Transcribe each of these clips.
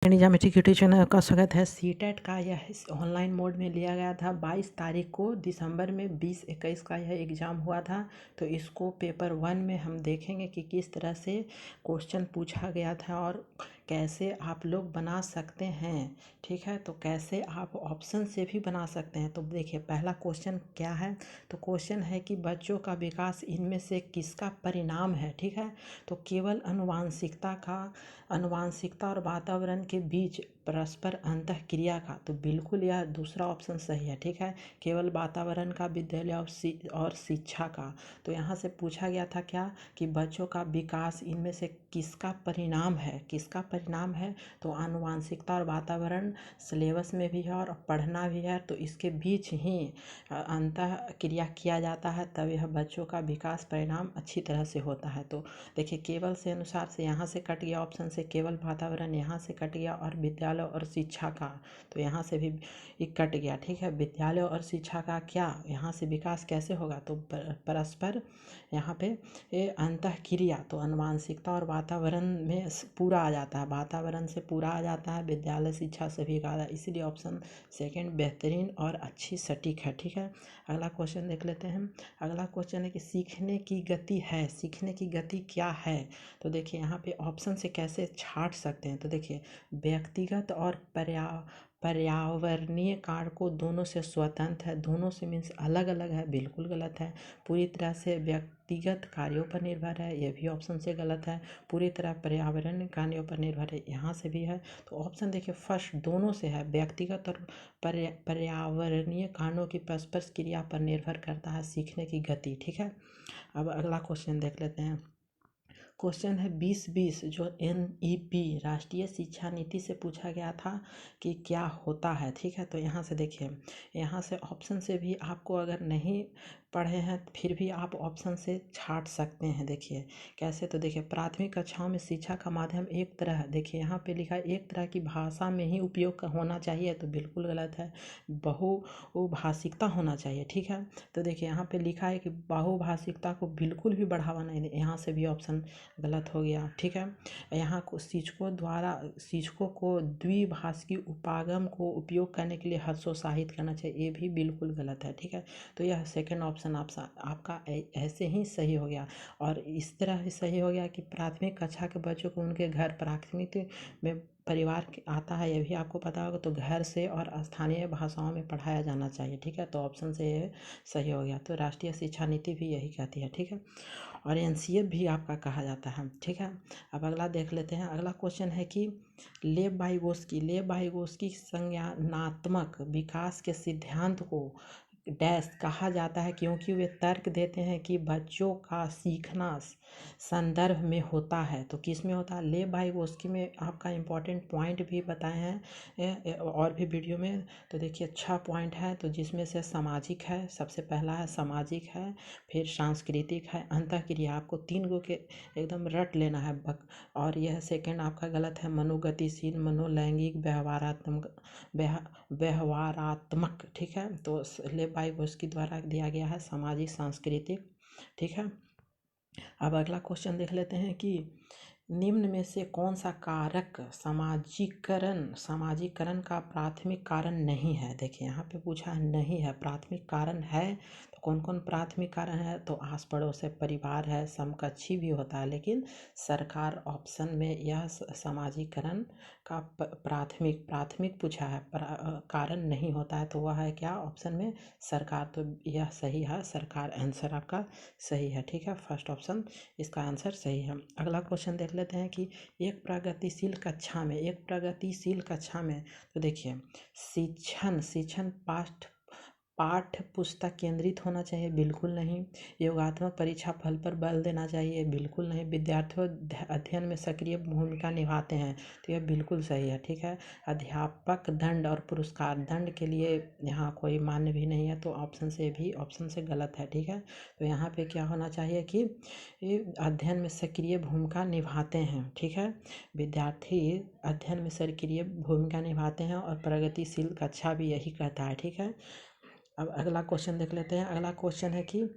Second geometry YouTube channel का स्वागत है। सीटेट का यह ऑनलाइन मोड में लिया गया था। 22 तारीख को दिसंबर में 2021 का यह एग्ज़ाम हुआ था। तो इसको पेपर 1 में हम देखेंगे कि किस तरह से क्वेश्चन पूछा गया था और कैसे आप लोग बना सकते हैं। ठीक है, तो कैसे आप ऑप्शन से भी बना सकते हैं। तो देखिए पहला क्वेश्चन क्या है। तो क्वेश्चन है कि बच्चों का विकास इनमें से किसका परिणाम है। ठीक है, तो केवल अनुवांशिकता और वातावरण के बीच परस्पर अंतःक्रिया का, तो बिल्कुल यह दूसरा ऑप्शन सही है। ठीक है, केवल वातावरण का, विद्यालय और शिक्षा का। तो यहाँ से पूछा गया था क्या कि बच्चों का विकास इनमें से किसका परिणाम है। तो आनुवांशिकता और वातावरण सिलेबस में भी है और पढ़ना भी है, तो इसके बीच ही अंतःक्रिया किया जाता है, तब यह बच्चों का विकास परिणाम अच्छी तरह से होता है। तो देखिए केवल से अनुसार से यहाँ से कट गया ऑप्शन से, केवल वातावरण यहाँ से कट गया और विद्यालय और शिक्षा का, तो यहाँ से भी कट गया। ठीक है, विद्यालय और शिक्षा का क्या, यहाँ से विकास कैसे होगा, तो परस्पर यहाँ पे अंतःक्रिया, तो आनुवांशिकता और वातावरण में पूरा आ जाता है, वातावरण से पूरा आ जाता है, विद्यालय शिक्षा से भी आ, इसीलिए ऑप्शन सेकंड बेहतरीन और अच्छी सटीक है। ठीक है, अगला क्वेश्चन देख लेते हैं। अगला क्वेश्चन है कि सीखने की गति क्या है। तो देखिए यहाँ पे ऑप्शन से कैसे छांट सकते हैं। तो देखिए व्यक्तिगत और पर्यावरणीय कारकों दोनों से स्वतंत्र है। दोनों से मीन्स अलग अलग है, बिल्कुल गलत है। पूरी तरह से व्यक्तिगत कार्यों पर निर्भर है, यह भी ऑप्शन से गलत है। पूरी तरह पर्यावरण कार्यों पर निर्भर है, यहाँ से भी है। तो ऑप्शन देखिए फर्स्ट दोनों से है, व्यक्तिगत और पर्यावरणीय कारणों की परस्पर क्रिया पर निर्भर करता है सीखने की गति। ठीक है, अब अगला क्वेश्चन देख लेते हैं। क्वेश्चन है 2020 जो NEP राष्ट्रीय शिक्षा नीति से पूछा गया था कि क्या होता है। ठीक है, तो यहाँ से देखिए, यहाँ से ऑप्शन से भी आपको अगर नहीं पढ़े हैं फिर भी आप ऑप्शन से छांट सकते हैं। देखिए कैसे, तो देखिए प्राथमिक कक्षाओं में शिक्षा का माध्यम एक तरह, देखिए यहाँ पे लिखा है एक तरह की भाषा में ही उपयोग होना चाहिए, तो बिल्कुल गलत है, बहुभाषिकता होना चाहिए। ठीक है, तो देखिए यहाँ पे लिखा है कि बहुभाषिकता को बिल्कुल भी बढ़ावा नहीं दे, यहाँ से भी ऑप्शन गलत हो गया। ठीक है, यहाँ को शिक्षकों को द्विभाषी उपागम को उपयोग करने के लिए हतोत्साहित करना चाहिए, ये भी बिल्कुल गलत है। ठीक है, तो यह सेकंड ऑप्शन आपका ऐसे ही सही हो गया। और इस तरह से सही हो गया कि प्राथमिक कक्षा के बच्चों को उनके घर प्राथमिक में परिवार आता है, यह भी आपको पता होगा, तो घर से और स्थानीय भाषाओं में पढ़ाया जाना चाहिए। ठीक है, तो ऑप्शन से ये सही हो गया। तो राष्ट्रीय शिक्षा नीति भी यही कहती है। ठीक है, और NCF भी आपका कहा जाता है। ठीक है, अब अगला देख लेते हैं। अगला क्वेश्चन है कि लेव बाइगोस्की संज्ञानात्मक विकास के सिद्धांत को डैश कहा जाता है, क्योंकि वे तर्क देते हैं कि बच्चों का सीखना संदर्भ में होता है। तो किस में होता है, लेव बाइगोस्की में आपका इम्पोर्टेंट पॉइंट भी बताए हैं और भी वीडियो में। तो देखिए 6 पॉइंट है, तो जिसमें से सामाजिक है, सबसे पहला है सामाजिक है, फिर सांस्कृतिक है, अंतःक्रिया, आपको 3 गो के एकदम रट लेना है। और यह सेकंड आपका गलत है, मनोगतिशील, मनोलैंगिक, व्यवहारात्मक। ठीक है, तो लेव बाइगोस्की द्वारा दिया गया है सामाजिक सांस्कृतिक। ठीक है, अब अगला क्वेश्चन देख लेते हैं कि निम्न में से कौन सा कारक सामाजिकरण का प्राथमिक कारण नहीं है। देखिए यहाँ पे पूछा है नहीं है, प्राथमिक कारण है, तो कौन कौन प्राथमिक कारण है, तो आस पड़ोस है, परिवार है, समकक्षी भी होता है, लेकिन सरकार ऑप्शन में यह सामाजिकरण का प्राथमिक पूछा है, कारण नहीं होता है, तो वह है क्या ऑप्शन में सरकार। तो यह सही है, सरकार आंसर आपका सही है। ठीक है, फर्स्ट ऑप्शन इसका आंसर सही है। अगला क्वेश्चन देख लेते हैं कि एक प्रगतिशील कक्षा में तो देखिए शिक्षण पाठ्य पुस्तक केंद्रित होना चाहिए, बिल्कुल नहीं। योगात्मक परीक्षा फल पर बल देना चाहिए, बिल्कुल नहीं। विद्यार्थियों अध्ययन में सक्रिय भूमिका निभाते हैं, तो यह बिल्कुल सही है। ठीक है, अध्यापक दंड और पुरस्कार, दंड के लिए यहाँ कोई मान्य भी नहीं है, तो ऑप्शन से गलत है। ठीक है, तो यहाँ पे क्या होना चाहिए कि अध्ययन में सक्रिय भूमिका निभाते हैं। ठीक है, विद्यार्थी अध्ययन में सक्रिय भूमिका निभाते हैं और प्रगतिशील कक्षा भी यही कहता है। ठीक है, अब अगला क्वेश्चन देख लेते हैं। अगला क्वेश्चन है कि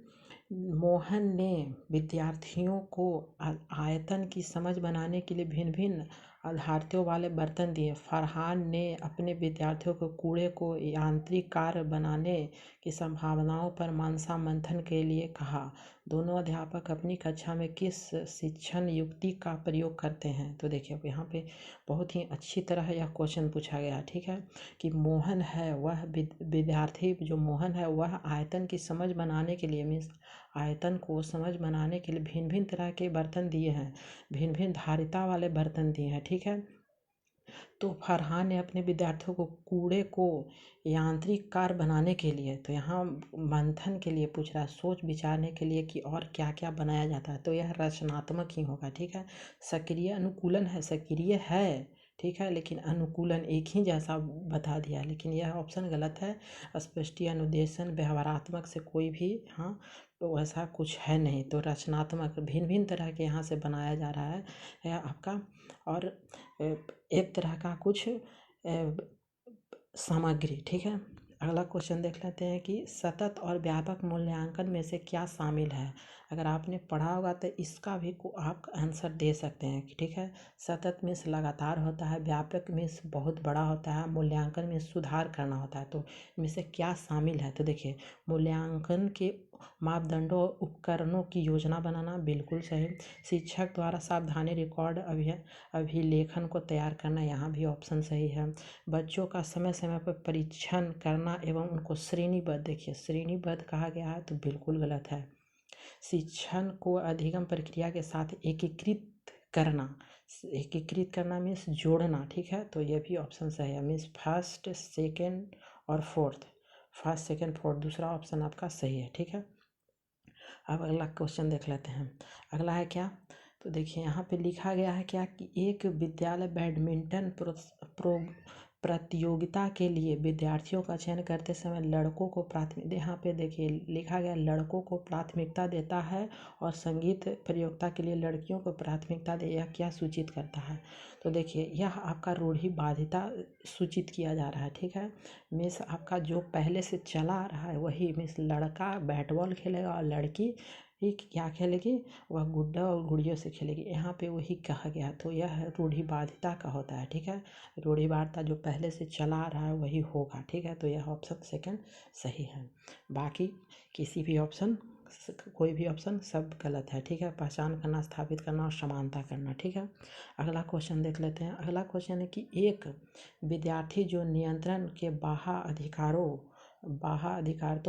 मोहन ने विद्यार्थियों को आयतन की समझ बनाने के लिए भिन्न भिन्न आधारियों वाले बर्तन दिए। फरहान ने अपने विद्यार्थियों को कूड़े को यांत्रिक कार्य बनाने की संभावनाओं पर मंसा मंथन के लिए कहा। दोनों अध्यापक अपनी कक्षा में किस शिक्षण युक्ति का प्रयोग करते हैं? तो देखिए अब यहाँ पे बहुत ही अच्छी तरह यह क्वेश्चन पूछा गया, ठीक है, कि मोहन है वह विद्यार्थी जो मोहन है वह आयतन की समझ बनाने के लिए मीन्स आयतन को समझ बनाने के लिए भिन्न भिन्न तरह के बर्तन दिए हैं, भिन्न भिन्न धारिता वाले बर्तन दिए हैं, ठीक है। तो फरहान ने अपने विद्यार्थियों को कूड़े को यांत्रिक कार्य बनाने के लिए, तो यहाँ मंथन के लिए पूछ रहा है, सोच विचारने के लिए कि और क्या क्या बनाया जाता है, तो यह रचनात्मक ही होगा, ठीक है। सक्रिय अनुकूलन है, सक्रिय है, ठीक है, लेकिन अनुकूलन एक ही जैसा बता दिया, लेकिन यह ऑप्शन गलत है। स्पष्टीय अनुदेशन व्यवहारात्मक से कोई भी हाँ तो ऐसा कुछ है नहीं, तो रचनात्मक भिन्न भिन्न तरह के यहाँ से बनाया जा रहा है आपका, और एक तरह का कुछ सामग्री, ठीक है। अगला क्वेश्चन देख लेते हैं कि सतत और व्यापक मूल्यांकन में से क्या शामिल है? अगर आपने पढ़ा होगा तो इसका भी आप आंसर दे सकते हैं, ठीक है। सतत मीन्स लगातार होता है, व्यापक मीन्स बहुत बड़ा होता है, मूल्यांकन में सुधार करना होता है, तो इनमें से क्या शामिल है? तो देखिए मूल्यांकन के मापदंडों और उपकरणों की योजना बनाना, बिल्कुल सही। शिक्षक द्वारा सावधानी रिकॉर्ड अभिलेखन को तैयार करना, यहाँ भी ऑप्शन सही है। बच्चों का समय समय पर परीक्षण करना एवं उनको श्रेणीबद्ध, देखिए श्रेणीबद्ध कहा गया है तो बिल्कुल गलत है। शिक्षण को अधिगम प्रक्रिया के साथ एकीकृत करना मीन्स जोड़ना, ठीक है, तो ये भी ऑप्शन सही है, मीन्स फर्स्ट सेकेंड और फोर्थ, फर्स्ट सेकेंड फोर्थ दूसरा ऑप्शन आपका सही है, ठीक है। अब अगला क्वेश्चन देख लेते हैं। अगला है क्या? तो देखिए यहाँ पे लिखा गया है क्या कि एक विद्यालय बैडमिंटन प्रतियोगिता के लिए विद्यार्थियों का चयन करते समय लड़कों को प्राथमिकता, यहाँ पे देखिए लिखा गया लड़कों को प्राथमिकता देता है और संगीत प्रतियोगिता के लिए लड़कियों को प्राथमिकता दे, यह क्या सूचित करता है? तो देखिए यह आपका रूढ़िवादिता सूचित किया जा रहा है, ठीक है। मीन्स आपका जो पहले से चला आ रहा है वही, मीन्स लड़का बैट बॉल खेलेगा और लड़की ही क्या खेलेगी, वह गुड्डा और गुड़ियों से खेलेगी, यहाँ पे वही कहा गया, तो यह रूढ़िवादिता का होता है, ठीक है। रूढ़िवादिता जो पहले से चला आ रहा है वही होगा, ठीक है, तो यह ऑप्शन सेकंड सही है। बाकी किसी भी ऑप्शन, कोई भी ऑप्शन सब गलत है, ठीक है। पहचान करना, स्थापित करना और समानता करना, ठीक है। अगला क्वेश्चन देख लेते हैं। अगला क्वेश्चन है कि एक विद्यार्थी जो नियंत्रण के बाह्य अधिकारों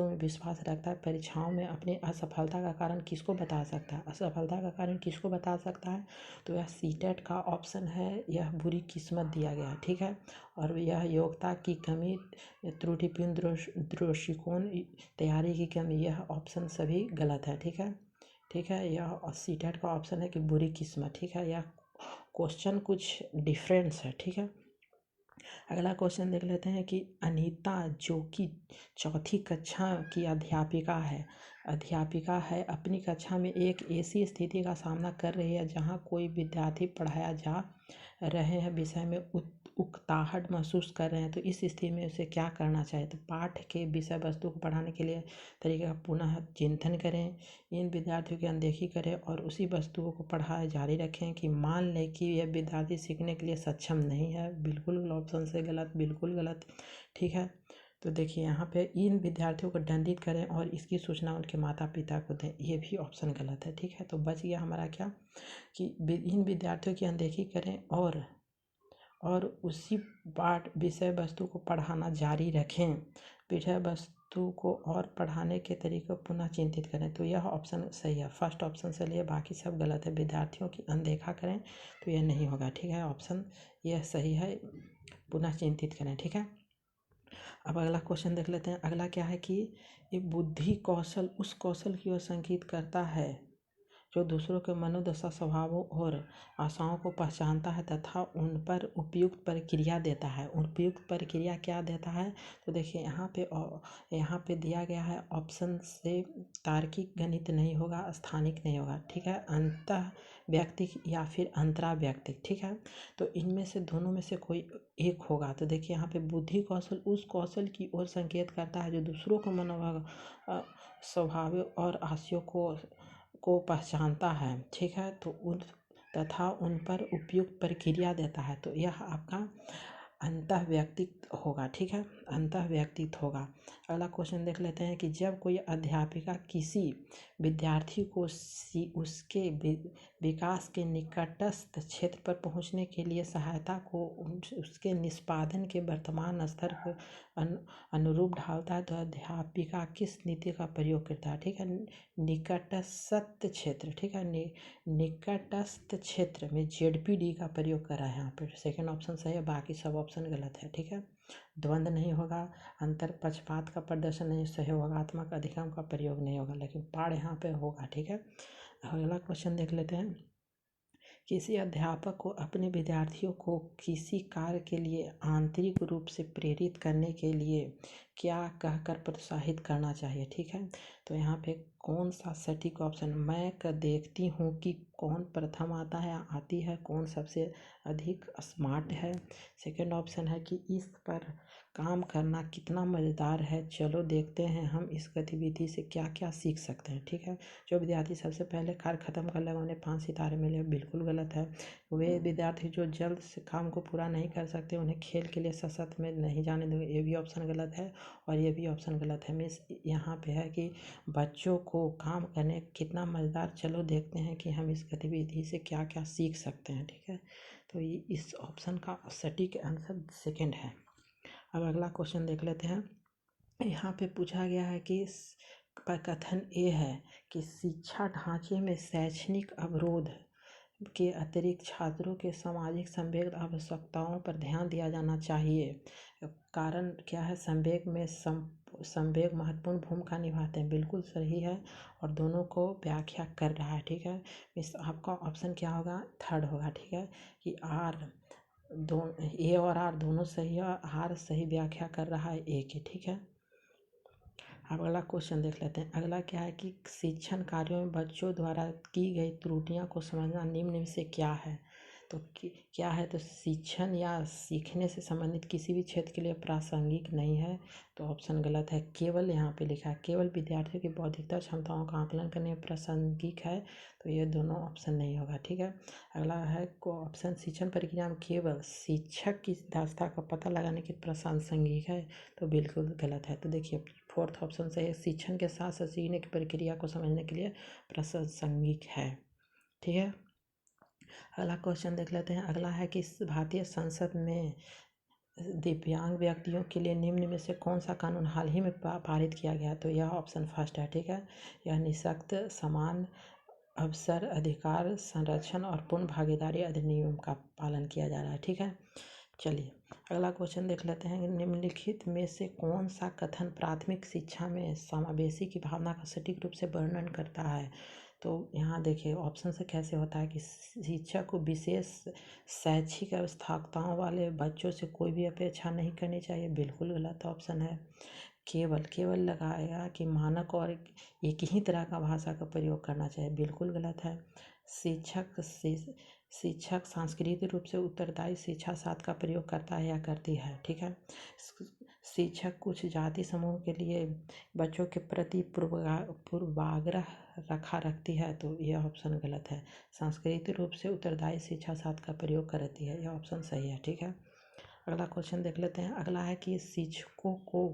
में विश्वास रखता है परीक्षाओं में अपनी असफलता का कारण किसको बता सकता है? असफलता का कारण किसको बता सकता है? तो यह सीटेट का ऑप्शन है, यह बुरी किस्मत दिया गया है, ठीक है। और यह योग्यता की कमी, त्रुटिपूर्ण दृष्टिकोण, तैयारी की कमी, यह ऑप्शन सभी गलत है, ठीक है, ठीक है। यह सीटेट का ऑप्शन है कि बुरी किस्मत, ठीक है। यह क्वेश्चन कुछ डिफरेंस है, ठीक है। अगला क्वेश्चन देख लेते हैं कि अनीता जो कि चौथी कक्षा की अध्यापिका है अपनी कक्षा में एक ऐसी स्थिति का सामना कर रही है जहां कोई विद्यार्थी पढ़ाया जा रहे हैं विषय में उकताहट महसूस कर रहे हैं, तो इस स्थिति में उसे क्या करना चाहिए? तो पाठ के विषय वस्तु को पढ़ाने के लिए तरीके का पुनः चिंतन करें, इन विद्यार्थियों की अनदेखी करें और उसी वस्तुओं को पढ़ाए जारी रखें, कि मान लें कि यह विद्यार्थी सीखने के लिए सक्षम नहीं है, बिल्कुल ऑप्शन से गलत, बिल्कुल गलत, ठीक है। तो देखिए यहाँ पे इन विद्यार्थियों को दंडित करें और इसकी सूचना उनके माता पिता को दें, ये भी ऑप्शन गलत है, ठीक है। तो बच गया हमारा क्या कि इन विद्यार्थियों की अनदेखी करें और उसी पाठ विषय वस्तु को पढ़ाना जारी रखें, विषय वस्तु को और पढ़ाने के तरीके को पुनः चिंतित करें, तो यह ऑप्शन सही है, फर्स्ट ऑप्शन से लिए बाकी सब गलत है। विद्यार्थियों की अनदेखा करें तो यह नहीं होगा, ठीक है, ऑप्शन यह सही है, पुनः चिंतित करें, ठीक है। अब अगला क्वेश्चन देख लेते हैं। अगला क्या है कि एक बुद्धि कौशल उस कौशल की ओर संकेत करता है जो दूसरों के मनोदशा, स्वभावों और आशाओं को पहचानता है तथा उन पर उपयुक्त प्रक्रिया देता है। उपयुक्त प्रक्रिया क्या देता है? तो देखिए यहाँ पे दिया गया है ऑप्शन से तार्किक गणित नहीं होगा, स्थानिक नहीं होगा, ठीक है, अंतः व्यक्तिक या फिर अंतरा व्यक्तिक, ठीक है। तो इनमें से दोनों में से कोई एक होगा। तो देखिए यहाँ पे बुद्धि कौशल उस कौशल की ओर संकेत करता है जो दूसरों को मनोभाव, स्वभाव और आशयों को पहचानता है, ठीक है। तो तथा उन पर उपयुक्त प्रक्रिया देता है। तो यह आपका अंतःव्यक्तित्व होगा, ठीक है, अंतःव्यक्तित्व होगा। अगला क्वेश्चन देख लेते हैं कि जब कोई अध्यापिका किसी विद्यार्थी को उसके विकास के निकटस्थ क्षेत्र पर पहुंचने के लिए सहायता को उसके निष्पादन के वर्तमान स्तर को अनुरूप ढालता है, तो अध्यापिका किस नीति का प्रयोग करता है, ठीक है, निकटस्थ क्षेत्र, ठीक है, निकटस्थ क्षेत्र में ZPD का प्रयोग करा है यहाँ पर। सेकेंड ऑप्शन सही है, बाकी सब ऑप्शन गलत है, ठीक है। द्वंद्व नहीं होगा, अंतर पक्षपात का प्रदर्शन नहीं, सहयोगात्मक अधिगम का प्रयोग नहीं होगा, लेकिन पाठ यहाँ पे होगा, ठीक है। अगला क्वेश्चन देख लेते हैं। किसी अध्यापक को अपने विद्यार्थियों को किसी कार्य के लिए आंतरिक रूप से प्रेरित करने के लिए क्या कहकर प्रोत्साहित करना चाहिए, ठीक है। तो यहाँ पे कौन सा सटीक ऑप्शन, मैं देखती हूँ कि कौन प्रथम आता है आती है, कौन सबसे अधिक स्मार्ट है। सेकंड ऑप्शन है कि इस पर काम करना कितना मज़ेदार है, चलो देखते हैं हम इस गतिविधि से क्या क्या सीख सकते हैं, ठीक है। जो विद्यार्थी सबसे पहले कार्य खत्म कर लेगा उन्हें 5 सितारे मिले, बिल्कुल गलत है। वे विद्यार्थी जो जल्द से काम को पूरा नहीं कर सकते उन्हें खेल के लिए सशक्त में नहीं जाने देंगे, ये भी ऑप्शन गलत है और ये भी ऑप्शन गलत है। मिस यहाँ पे है कि बच्चों को काम करने कितना मज़ेदार, चलो देखते हैं कि हम इस गतिविधि से क्या क्या सीख सकते हैं, ठीक है। तो ये इस ऑप्शन का सटीक आंसर सेकंड है। अब अगला क्वेश्चन देख लेते हैं। यहाँ पे पूछा गया है कि कथन ये है कि शिक्षा ढांचे में शैक्षणिक अवरोध के अतिरिक्त छात्रों के सामाजिक संवेग आवश्यकताओं पर ध्यान दिया जाना चाहिए। कारण क्या है, संवेग महत्वपूर्ण भूमिका निभाते हैं, बिल्कुल सही है और दोनों को व्याख्या कर रहा है, ठीक है। इस आपका ऑप्शन क्या होगा, थर्ड होगा, ठीक है, कि ए और आर दोनों सही है, आर सही व्याख्या कर रहा है ए की, ठीक है। अब अगला क्वेश्चन देख लेते हैं। अगला क्या है कि शिक्षण कार्यों में बच्चों द्वारा की गई त्रुटियों को समझना निम्न में से क्या है। तो क्या है, तो शिक्षण या सीखने से संबंधित किसी भी क्षेत्र के लिए प्रासंगिक नहीं है, तो ऑप्शन गलत है। केवल यहाँ पे लिखा है केवल विद्यार्थियों की बौद्धिकता क्षमताओं का आकलन करने में प्रासंगिक है, तो ये दोनों ऑप्शन नहीं होगा, ठीक है। अगला है ऑप्शन शिक्षण प्रक्रिया में केवल शिक्षक की दक्षता का पता लगाने की प्रासंगिक है, तो बिल्कुल गलत है। तो देखिए फोर्थ ऑप्शन सही है, शिक्षण के साथ साथ सीखने की प्रक्रिया को समझने के लिए प्रासंगिक है, ठीक है। अगला क्वेश्चन देख लेते हैं। अगला है कि भारतीय संसद में दिव्यांग व्यक्तियों के लिए निम्न में से कौन सा कानून हाल ही में पारित किया गया, तो यह ऑप्शन फर्स्ट है, ठीक है। यह निःशक्त समान अवसर अधिकार संरक्षण और पूर्ण भागीदारी अधिनियम का पालन किया जा रहा है, ठीक है। चलिए अगला क्वेश्चन देख लेते हैं। निम्नलिखित में से कौन सा कथन प्राथमिक शिक्षा में समावेशी की भावना का सटीक रूप से वर्णन करता है। तो यहाँ देखिए ऑप्शन से कैसे होता है कि शिक्षक को विशेष शैक्षिक आवश्यकताओं वाले बच्चों से कोई भी अपेक्षा नहीं करनी चाहिए, बिल्कुल गलत ऑप्शन है। केवल लगाएगा कि मानक और एक ही तरह का भाषा का प्रयोग करना चाहिए, बिल्कुल गलत है। शिक्षक सांस्कृतिक रूप से उत्तरदायी शिक्षा शास्त्र का प्रयोग करता है या करती है, ठीक है। शिक्षक कुछ जाति समूह के लिए बच्चों के प्रति पूर्वाग्रह रखती है, तो यह ऑप्शन गलत है। सांस्कृतिक रूप से उत्तरदायी शिक्षा शास्त्र का प्रयोग करती है, यह ऑप्शन सही है, ठीक है। अगला क्वेश्चन देख लेते हैं। अगला है कि शिक्षकों को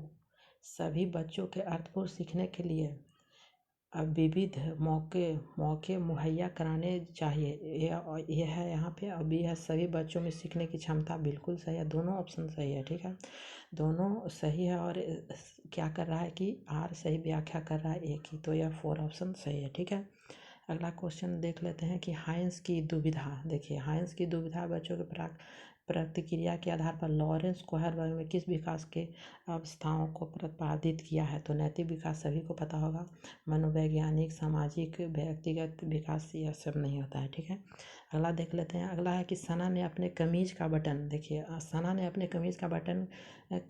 सभी बच्चों के अर्थपूर्ण सीखने के लिए विविध मौके मुहैया कराने चाहिए, यह है यहाँ पे। अभी है सभी बच्चों में सीखने की क्षमता, बिल्कुल सही है, दोनों ऑप्शन सही है, ठीक है, दोनों सही है। और क्या कर रहा है कि आर सही व्याख्या कर रहा है एक ही, तो यह 4 ऑप्शन सही है, ठीक है। अगला क्वेश्चन देख लेते हैं कि हाइंस की दुविधा। देखिए हाइंस की दुविधा बच्चों के प्रतिक्रिया के आधार पर लॉरेंस कोहर वर्ग में किस विकास के अवस्थाओं को प्रतिपादित किया है। तो नैतिक विकास सभी को पता होगा, मनोवैज्ञानिक सामाजिक व्यक्तिगत विकास यह सब नहीं होता है, ठीक है। अगला देख लेते हैं। अगला है कि सना ने अपने कमीज का बटन, देखिए सना ने अपने कमीज का बटन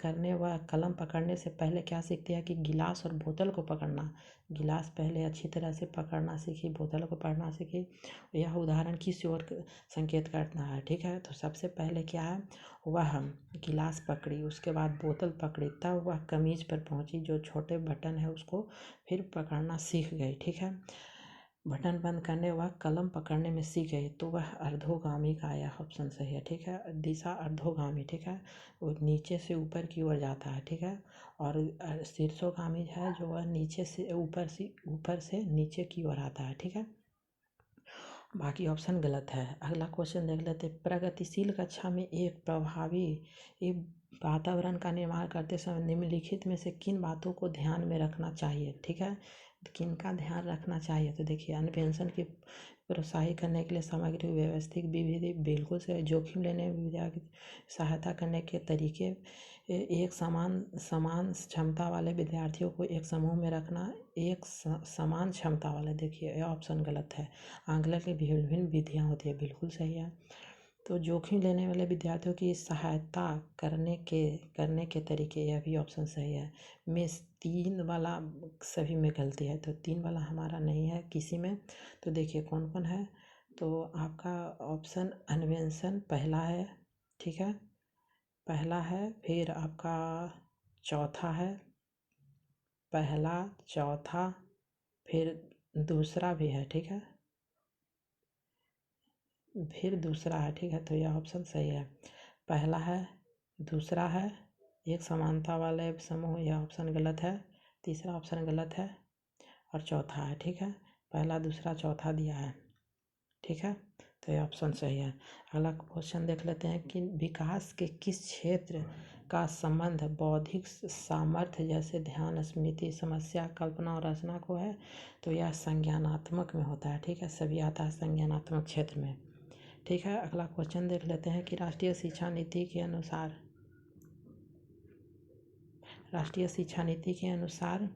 करने व कलम पकड़ने से पहले क्या सीखती है कि गिलास और बोतल को पकड़ना। गिलास पहले अच्छी तरह से पकड़ना सीखी, बोतल को पकड़ना सीखी, यह उदाहरण किस ओर संकेत करता है, ठीक है। तो सबसे पहले क्या है, वह गिलास पकड़ी, उसके बाद बोतल पकड़ी, तब वह कमीज पर पहुंची, जो छोटे बटन है उसको फिर पकड़ना सीख गई, ठीक है। बटन बंद करने व कलम पकड़ने में सीख गई तो वह अर्धोगामी का यह ऑप्शन सही है। ठीक है, दिशा अर्धोगामी, ठीक है, वो नीचे से ऊपर की ओर जाता है। ठीक है, और शीर्षोगामी है जो वह नीचे से ऊपर से नीचे की ओर आता है। ठीक है, बाकी ऑप्शन गलत है। अगला क्वेश्चन देख लेते हैं। प्रगतिशील कक्षा में एक प्रभावी वातावरण का निर्माण करते समय निम्नलिखित में से किन बातों को ध्यान में रखना चाहिए। ठीक है, किन का ध्यान रखना चाहिए, तो देखिए अन्वेषण की प्रोत्साहित करने के लिए सामग्री व्यवस्थित विधि, बिल्कुल से जोखिम लेने में विद्यार्थी सहायता करने के तरीके, एक समान क्षमता वाले विद्यार्थियों को एक समूह में रखना, एक समान क्षमता वाले, देखिए यह ऑप्शन गलत है। आंकलन की भिन्न भिन्न विधियाँ होती है, बिल्कुल सही है। तो जोखिम लेने वाले विद्यार्थियों की सहायता करने के तरीके, यह भी ऑप्शन सही है। में 3 वाला सभी में गलती है, तो 3 वाला हमारा नहीं है किसी में। तो देखिए कौन कौन है, तो आपका ऑप्शन अन्वेषण पहला है। ठीक है, पहला है, फिर आपका चौथा है, पहला चौथा, फिर दूसरा भी है। ठीक है, फिर दूसरा है। ठीक है, तो यह ऑप्शन सही है। पहला है, दूसरा है, एक समानता वाले समूह, यह ऑप्शन गलत है। तीसरा ऑप्शन गलत है और चौथा है। ठीक है, पहला दूसरा चौथा दिया है। ठीक है, तो यह ऑप्शन सही है। अगला क्वेश्चन देख लेते हैं कि विकास के किस क्षेत्र का संबंध बौद्धिक सामर्थ्य जैसे ध्यान, स्मृति, समस्या कल्पना और रचना को है, तो यह संज्ञानात्मक में होता है। ठीक है, सभी आता है संज्ञानात्मक क्षेत्र में। ठीक है, अगला क्वेश्चन देख लेते हैं कि राष्ट्रीय शिक्षा नीति के अनुसार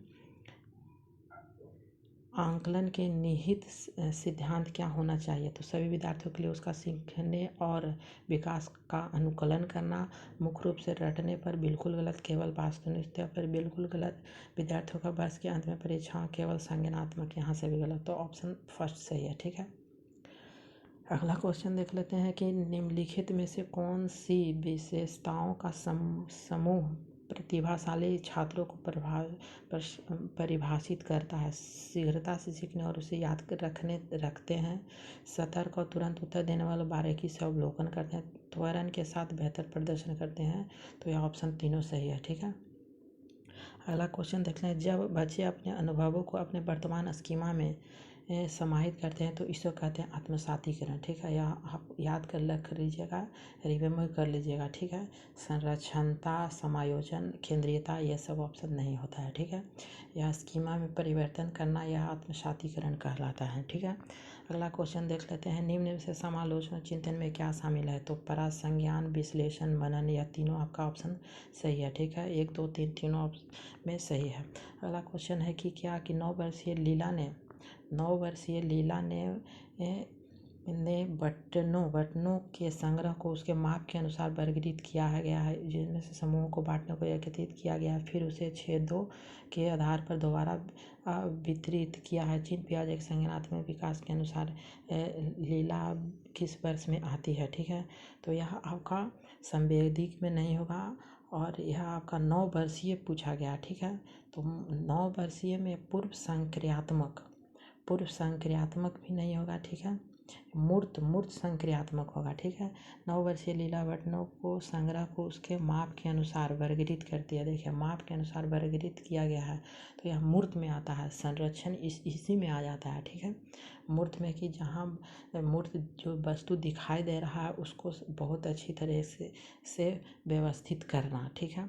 आंकलन के निहित सिद्धांत क्या होना चाहिए, तो सभी विद्यार्थियों के लिए उसका सीखने और विकास का अनुकलन करना, मुख्य रूप से रटने पर बिल्कुल गलत, केवल वास्तुनिष्ठता पर बिल्कुल गलत, विद्यार्थियों का वर्ष के अंत में परीक्षाओं केवल संज्ञानात्मक, यहाँ से भी गलत, तो ऑप्शन फर्स्ट सही है। ठीक है, अगला क्वेश्चन देख लेते हैं कि निम्नलिखित में से कौन सी विशेषताओं का समूह प्रतिभाशाली छात्रों को परिभाषित करता है। शीघ्रता से सीखने और उसे याद रखते हैं, सतर्क और तुरंत उत्तर देने वाले, बारीकी से अवलोकन करते हैं, त्वरण के साथ बेहतर प्रदर्शन करते हैं, तो यह ऑप्शन तीनों सही है। ठीक है, अगला क्वेश्चन देख लें। जब बच्चे अपने अनुभवों को अपने वर्तमान स्कीमा में समाहित करते हैं तो इसको कहते हैं आत्मसातीकरण। ठीक है, यह आप याद कर रख लीजिएगा, रिमेम्बर कर लीजिएगा। ठीक है, संरक्षणता, समायोजन, केंद्रीयता, यह सब ऑप्शन नहीं होता है। ठीक है, यह स्कीमा में परिवर्तन करना, यह आत्मसातीकरण कहलाता है। ठीक है, अगला क्वेश्चन देख लेते हैं। निम्न में से समालोचना चिंतन में क्या शामिल है, तो परासंज्ञान, विश्लेषण, मनन, यह तीनों आपका ऑप्शन सही है। ठीक है, 1 2 3 तीनों में सही है। अगला क्वेश्चन है कि क्या कि 9 वर्षीय लीला ने बटनों के संग्रह को उसके माप के अनुसार वर्गीकृत किया गया है, जिनमें से समूहों को बांटने को एकत्रित किया गया है, फिर उसे छेदों के आधार पर दोबारा वितरित किया है। जिन पियाजे के संज्ञानात्मक विकास के अनुसार लीला किस वर्ष में आती है। ठीक है, तो यह आपका संवेदिक में नहीं होगा और यह आपका 9 वर्षीय पूछा गया। ठीक है, तो 9 वर्षीय में पूर्व संक्रियात्मक भी नहीं होगा। ठीक है, मूर्त संक्रियात्मक होगा। ठीक है, 9 वर्षीय लीला बटनों को संग्रह को उसके माप के अनुसार वर्गीकृत करती है। देखिए माप के अनुसार वर्गीकृत किया गया है, तो यह मूर्त में आता है। संरक्षण इसी में आ जाता है। ठीक है, मूर्त में कि जहाँ मूर्त जो वस्तु दिखाई दे रहा है उसको बहुत अच्छी तरह से व्यवस्थित करना। ठीक है,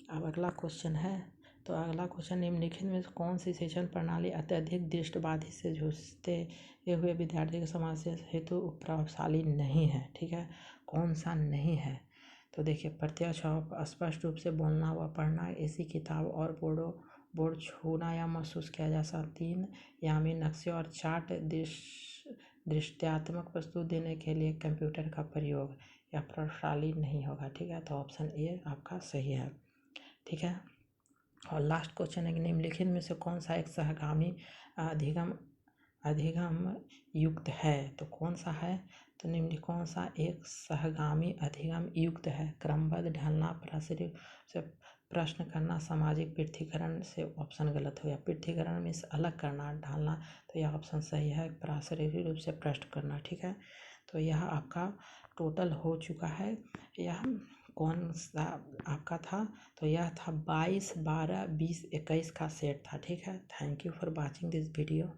अब अगला क्वेश्चन है, तो अगला क्वेश्चन निम्नलिखित में कौन सी शिक्षण प्रणाली अत्यधिक दृष्टिबाधित से जूझते हुए विद्यार्थी के समाज हेतु प्रभावशाली नहीं है। ठीक है, कौन सा नहीं है, तो देखिए प्रत्यक्ष और स्पष्ट रूप से बोलना व पढ़ना, ऐसी किताब और बोर्ड छूना या महसूस किया जा सकता। 3 यामी नक्शे और चार्ट दृश्यात्मक प्रस्तुत देने के लिए कंप्यूटर का प्रयोग, यह प्रभावशाली नहीं होगा। ठीक है, तो ऑप्शन ए आपका सही है। ठीक है, और लास्ट क्वेश्चन है कि निम्नलिखित में से कौन सा एक सहगामी अधिगम युक्त है, तो कौन सा है, तो निम्न कौन सा एक सहगामी अधिगम युक्त है? क्रमबद्ध ढलना, प्रासंगिक से प्रश्न करना, सामाजिक पृथक्करण से ऑप्शन गलत हो गया। पृथक्करण मीन्स अलग करना, ढालना, तो यह ऑप्शन सही है, प्रासंगिक रूप से प्रश्न करना। ठीक है, तो यह आपका टोटल हो चुका है। यह कौन सा आपका था? तो यह था 22, 12, 20, 21 का सेट था। ठीक है, thank you for watching this video.